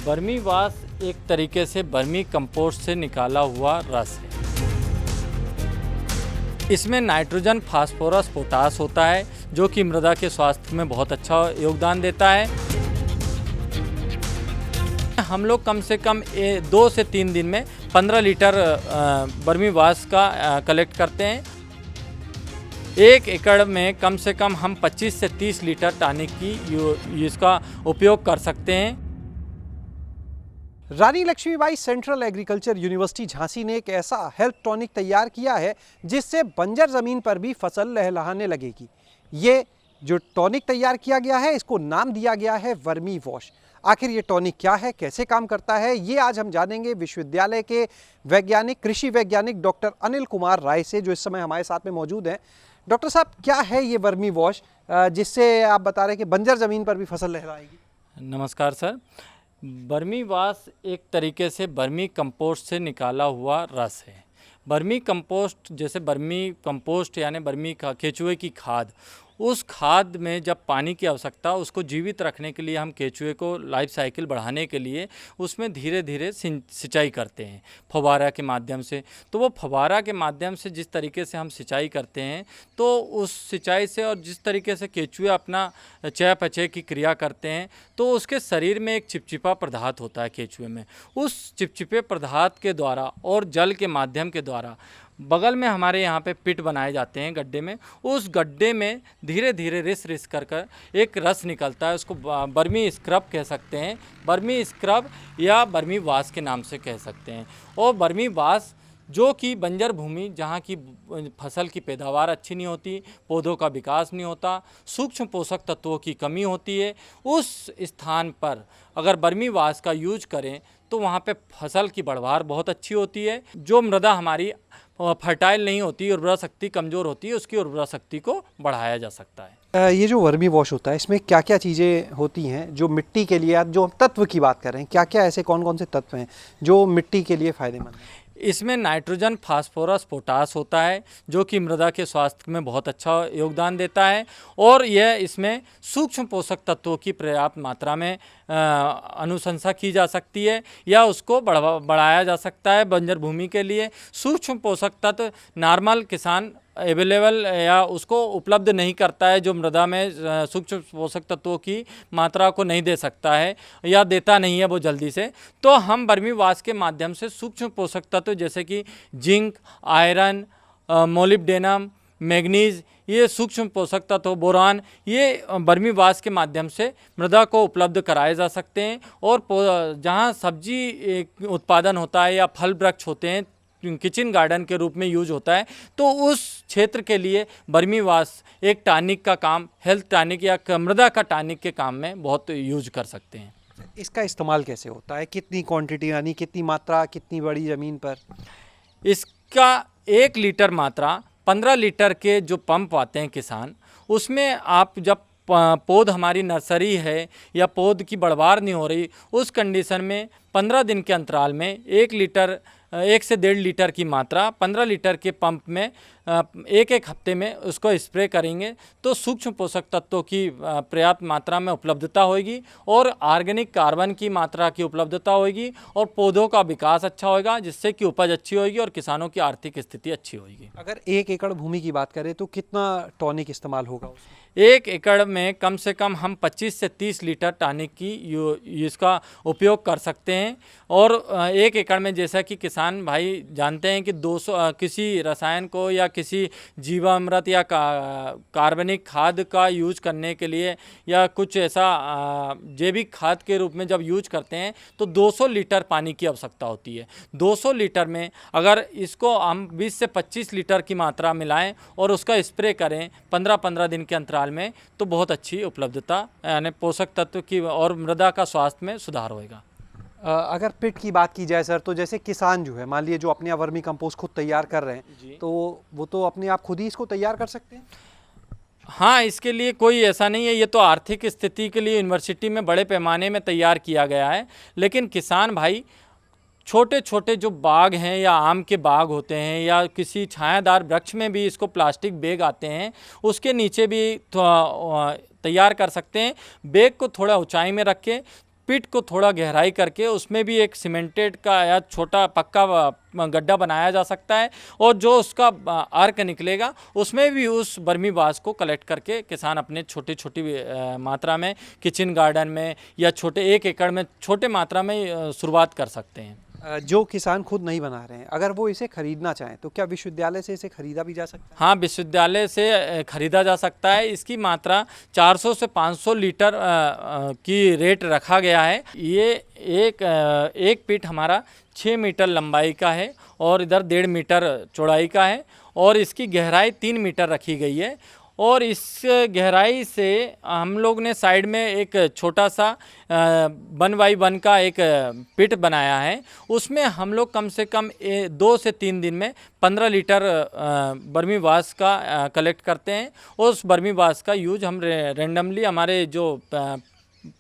बर्मी वाश एक तरीके से बर्मी कंपोस्ट से निकाला हुआ रस है। इसमें नाइट्रोजन, फास्फोरस, पोटास होता है जो कि मृदा के स्वास्थ्य में बहुत अच्छा योगदान देता है। हम लोग कम से कम 2 से 3 दिन में 15 लीटर बर्मी वाश का कलेक्ट करते हैं। 1 एकड़ में कम से कम हम 25 से 30 लीटर टॉनिक की इसका उपयोग कर सकते हैं। Rani Lakshmibai central agriculture university Jhansi ने एक ऐसा हेल्थ टॉनिक तैयार किया है जिससे बंजर ज़मीन पर भी फसल लहलहाने लगेगी। ये जो टॉनिक तैयार किया गया है इसको नाम दिया गया है वर्मी वॉश। आखिर ये टॉनिक क्या है, कैसे काम करता है, ये आज हम जानेंगे विश्वविद्यालय के वैज्ञानिक, कृषि वैज्ञानिक डॉक्टर अनिल कुमार राय से, जो इस समय हमारे साथ में मौजूद हैं। डॉक्टर साहब, क्या है ये वर्मी वॉश जिससे आप बता रहे हैं कि बंजर ज़मीन पर भी फसल लहराएगी? नमस्कार सर। बर्मी वाश एक तरीके से बर्मी कंपोस्ट से निकाला हुआ रस है। बर्मी कंपोस्ट जैसे बर्मी कंपोस्ट यानी बर्मी केचुए की खाद, उस खाद में जब पानी की आवश्यकता, उसको जीवित रखने के लिए हम केचुए को लाइफ साइकिल बढ़ाने के लिए उसमें धीरे धीरे सिंचाई करते हैं फव्वारा के माध्यम से। तो वो फव्वारा के माध्यम से जिस तरीके से हम सिंचाई करते हैं, तो उस सिंचाई से और जिस तरीके से केचुए अपना चयापचय की क्रिया करते हैं, तो उसके शरीर में एक चिपचिपा पदार्थ होता है केचुए में। उस चिपचिपे पदार्थ के द्वारा और जल के माध्यम के द्वारा बगल में हमारे यहाँ पे पिट बनाए जाते हैं गड्ढे में। उस गड्ढे में धीरे धीरे रिस कर एक रस निकलता है। उसको बर्मी स्क्रब कह सकते हैं, बर्मी स्क्रब या बर्मी वाश के नाम से कह सकते हैं। और बर्मी वाश जो कि बंजर भूमि जहाँ की फसल की पैदावार अच्छी नहीं होती, पौधों का विकास नहीं होता, सूक्ष्म पोषक तत्वों की कमी होती है, उस स्थान पर अगर बर्मी वाश का यूज करें तो वहाँ पे फसल की बढ़वार बहुत अच्छी होती है। जो मृदा हमारी फर्टाइल नहीं होती, उर्वरा शक्ति कमज़ोर होती है, उसकी उर्वरा शक्ति को बढ़ाया जा सकता है। ये जो वर्मी वॉश होता है इसमें क्या क्या चीज़ें होती हैं जो मिट्टी के लिए, जो हम तत्व की बात कर रहे हैं, क्या क्या ऐसे कौन कौन से तत्व हैं जो मिट्टी के लिए फ़ायदेमंद हैं? इसमें नाइट्रोजन, फास्फोरस, पोटास होता है जो कि मृदा के स्वास्थ्य में बहुत अच्छा योगदान देता है। और यह इसमें सूक्ष्म पोषक तत्वों की पर्याप्त मात्रा में अनुशंसा की जा सकती है या उसको बढ़ाया जा सकता है। बंजर भूमि के लिए सूक्ष्म पोषक तत्व नॉर्मल किसान अवेलेबल या उसको उपलब्ध नहीं करता है, जो मृदा में सूक्ष्म पोषक तत्वों की मात्रा को नहीं दे सकता है या देता नहीं है वो जल्दी से। तो हम बर्मी वाश के माध्यम से सूक्ष्म पोषक तत्व जैसे कि जिंक, आयरन, मोलिब्डेनम, मैग्नीज, ये सूक्ष्म पोषक तत्व, बोरान, ये बर्मी वाश के माध्यम से मृदा को उपलब्ध कराए जा सकते हैं। और जहाँ सब्जी उत्पादन होता है या फल वृक्ष होते हैं, किचन गार्डन के रूप में यूज होता है, तो उस क्षेत्र के लिए बर्मी वाश एक टॉनिक का काम, हेल्थ टॉनिक या मृदा का टॉनिक के काम में बहुत यूज कर सकते हैं। इसका इस्तेमाल कैसे होता है, कितनी क्वांटिटी, यानी कितनी मात्रा, कितनी बड़ी ज़मीन पर? इसका 1 लीटर मात्रा 15 लीटर के जो पंप आते हैं किसान, उसमें आप जब पौध हमारी नर्सरी है या पौध की बढ़वार नहीं हो रही, उस कंडीशन में 15 दिन के अंतराल में 1 से 1.5 लीटर की मात्रा 15 लीटर के पंप में एक हफ्ते में उसको स्प्रे करेंगे तो सूक्ष्म पोषक तत्वों की पर्याप्त मात्रा में उपलब्धता होगी और ऑर्गेनिक कार्बन की मात्रा की उपलब्धता होगी और पौधों का विकास अच्छा होगा, जिससे कि उपज अच्छी होगी और किसानों की आर्थिक स्थिति अच्छी होगी। अगर 1 एकड़ भूमि की बात करें तो कितना टॉनिक इस्तेमाल होगा उसमें? 1 एकड़ में कम से कम हम 25 से 30 लीटर टॉनिक की इसका उपयोग कर सकते हैं। और 1 एकड़ में जैसा कि किसान भाई जानते हैं कि 200 किसी रसायन को या किसी जीवामृत या कार्बनिक खाद का यूज करने के लिए या कुछ ऐसा जैविक खाद के रूप में जब यूज करते हैं तो 200 लीटर पानी की आवश्यकता होती है। 200 लीटर में अगर इसको हम 20 से 25 लीटर की मात्रा मिलाएं और उसका स्प्रे करें 15-15 दिन के अंतराल में, तो बहुत अच्छी उपलब्धता यानी पोषक तत्व की और मृदा का स्वास्थ्य में सुधार होगा। अगर पिट की बात की जाए सर, तो जैसे किसान जो है, मान लीजिए जो अपने आप वर्मी कंपोस्ट खुद तैयार कर रहे हैं, तो वो तो अपने आप खुद ही इसको तैयार कर सकते हैं? हाँ, इसके लिए कोई ऐसा नहीं है, ये तो आर्थिक स्थिति के लिए यूनिवर्सिटी में बड़े पैमाने में तैयार किया गया है। लेकिन किसान भाई छोटे छोटे जो बाग हैं या आम के बाग होते हैं या किसी छायादार वृक्ष में भी इसको प्लास्टिक बैग आते हैं, उसके नीचे भी तैयार कर सकते हैं। बैग को थोड़ा ऊंचाई में रखें पिट को थोड़ा गहराई करके उसमें भी एक सीमेंटेड का या छोटा पक्का गड्ढा बनाया जा सकता है, और जो उसका अर्क निकलेगा उसमें भी उस बर्मी वास को कलेक्ट करके किसान अपने छोटी छोटी मात्रा में किचन गार्डन में या छोटे 1 एकड़ में छोटे मात्रा में शुरुआत कर सकते हैं। जो किसान खुद नहीं बना रहे हैं, अगर वो इसे खरीदना चाहें तो क्या विश्वविद्यालय से इसे खरीदा भी जा सकता है? हाँ, विश्वविद्यालय से खरीदा जा सकता है। इसकी मात्रा 400 से 500 लीटर की रेट रखा गया है। ये एक पीट हमारा 6 मीटर लंबाई का है और इधर 1.5 मीटर चौड़ाई का है, और इसकी गहराई 3 मीटर रखी गई है। और इस गहराई से हम लोग ने साइड में एक छोटा सा 1x1 का एक पिट बनाया है। उसमें हम लोग कम से कम 2 से 3 दिन में 15 लीटर बर्मी वास का कलेक्ट करते हैं। उस बर्मी वास का यूज हम रेंडमली हमारे जो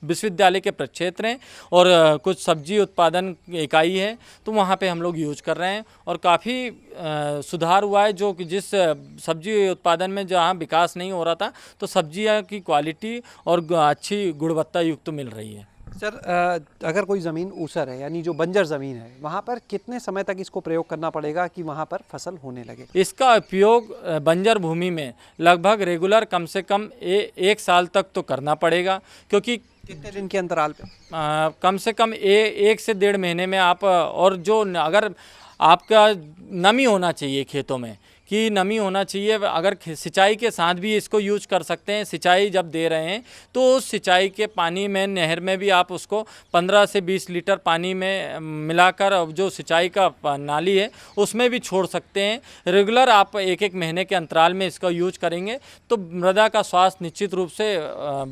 विश्वविद्यालय के प्रक्षेत्र हैं और कुछ सब्जी उत्पादन इकाई है, तो वहाँ पे हम लोग यूज कर रहे हैं, और काफ़ी सुधार हुआ है। जो कि जिस सब्जी उत्पादन में जहाँ विकास नहीं हो रहा था, तो सब्जियाँ की क्वालिटी और अच्छी गुणवत्ता युक्त मिल रही है। सर, अगर कोई ज़मीन ऊसर है यानी जो बंजर ज़मीन है, वहाँ पर कितने समय तक इसको प्रयोग करना पड़ेगा कि वहाँ पर फसल होने लगे? इसका उपयोग बंजर भूमि में लगभग रेगुलर कम से कम 1 साल तक तो करना पड़ेगा, क्योंकि कितने दिन के अंतराल पे? कम से कम 1 से 1.5 महीने में आप, और जो अगर आपका नमी होना चाहिए खेतों में, कि नमी होना चाहिए, अगर सिंचाई के साथ भी इसको यूज कर सकते हैं। सिंचाई जब दे रहे हैं तो उस सिंचाई के पानी में, नहर में भी आप उसको 15 से 20 लीटर पानी में मिलाकर जो सिंचाई का नाली है उसमें भी छोड़ सकते हैं। रेगुलर आप 1-1 महीने के अंतराल में इसका यूज करेंगे तो मृदा का स्वास्थ्य निश्चित रूप से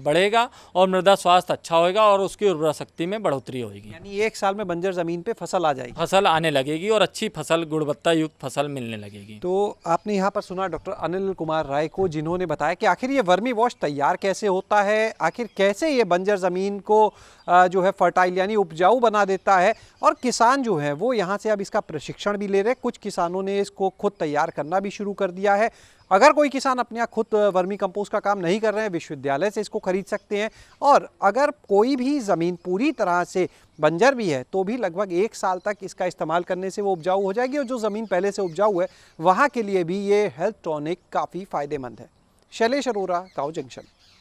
बढ़ेगा और मृदा स्वास्थ्य अच्छा होगा और उसकी उर्वरा शक्ति में बढ़ोतरी होगी। यानी 1 साल में बंजर ज़मीन पे फसल आ जाएगी? फसल आने लगेगी और अच्छी फसल, गुणवत्ता युक्त फसल मिलने लगेगी। तो आपने यहाँ पर सुना डॉक्टर अनिल कुमार राय को, जिन्होंने बताया कि आखिर ये वर्मी वॉश तैयार कैसे होता है, आखिर कैसे ये बंजर ज़मीन को जो है फर्टाइल यानी उपजाऊ बना देता है। और किसान जो है वो यहाँ से अब इसका प्रशिक्षण भी ले रहे हैं। कुछ किसानों ने इसको खुद तैयार करना भी शुरू कर दिया है। अगर कोई किसान अपने यहाँ खुद वर्मी कंपोस्ट का काम नहीं कर रहे हैं, विश्वविद्यालय से इसको खरीद सकते हैं। और अगर कोई भी ज़मीन पूरी तरह से बंजर भी है तो भी लगभग 1 साल तक इसका इस्तेमाल करने से वो उपजाऊ हो जाएगी, और जो ज़मीन पहले से उपजाऊ है वहाँ के लिए भी ये हेल्थ टॉनिक काफ़ी फ़ायदेमंद है। शैलेश अरोरा, गाँव जंक्शन।